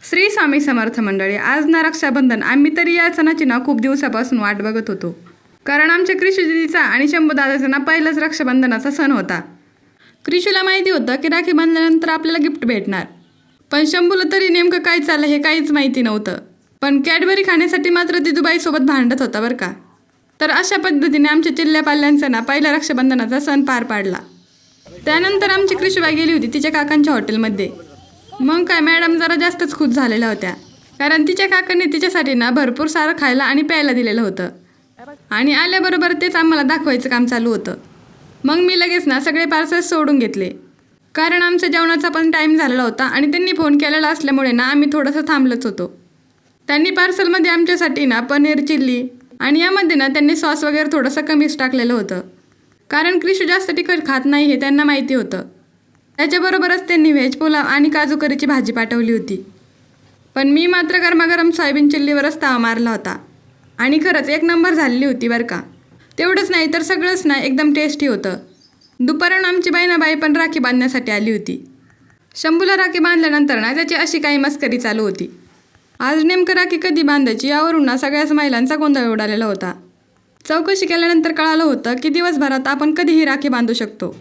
श्री स्वामी समर्थ मंडळी, आज ना रक्षाबंधन. आम्ही तरी या सणाची ना खूप दिवसापासून वाट बघत होतो, कारण आमच्या कृषी दिदीचा आणि शंभू दादाचा ना पहिलाच रक्षाबंधनाचा सण होता. कृषूला माहिती होतं की राखी बांधल्यानंतर आपल्याला गिफ्ट भेटणार, पण शंभूला तरी नेमकं काय चाललं हे काहीच माहिती नव्हतं. पण कॅडबरी खाण्यासाठी मात्र दिदूबाईसोबत भांडत होता बरं का. तर अशा पद्धतीने आमच्या चिल्ल्या-पाल्ल्यांचा ना पहिला रक्षाबंधनाचा सण पार पाडला. त्यानंतर आमची कृषीबाई गेली होती तिच्या काकांच्या हॉटेलमध्ये. मग काय, मॅडम जरा जास्तच खुश झालेल्या होत्या, कारण तिच्या काकांनी तिच्यासाठी ना भरपूर सारं खायला आणि प्यायला दिलेलं होतं. आणि आल्याबरोबर तेच आम्हाला दाखवायचं काम चालू होतं. मग मी लगेच ना सगळे पार्सल्स सोडून घेतले, कारण आमच्या जेवणाचा पण टाईम झालेला होता आणि त्यांनी फोन केलेला असल्यामुळे ना आम्ही थोडंसं थांबलोच होतो. त्यांनी पार्सलमध्ये आमच्यासाठी ना पनीर चिल्ली आणि यामध्ये ना त्यांनी सॉस वगैरे थोडंसं कमीच टाकलेलं होतं, कारण कृषू जास्त तिखट खात नाही हे त्यांना माहिती होतं. त्याच्याबरोबरच त्यांनी व्हेज पुलाव आणि काजू करीची भाजी पाठवली होती. पण मी मात्र गरमागरम सोयाबीन चिल्लीवरच ताव मारला होता आणि खरंच एक नंबर झालेली होती बरं का. तेवढंच नाही तर सगळंच ना एकदम टेस्टी होतं. दुपारून आमची बाई पण राखी बांधण्यासाठी आली होती. शंभूला राखी बांधल्यानंतर ना त्याची अशी काही मस्करी चालू होती. आज नेमकं राखी कधी बांधायची यावरून ना सगळ्याच महिलांचा गोंधळ उडालेला होता. चौकशी केल्यानंतर कळालं होतं की दिवसभरात आपण कधीही राखी बांधू शकतो.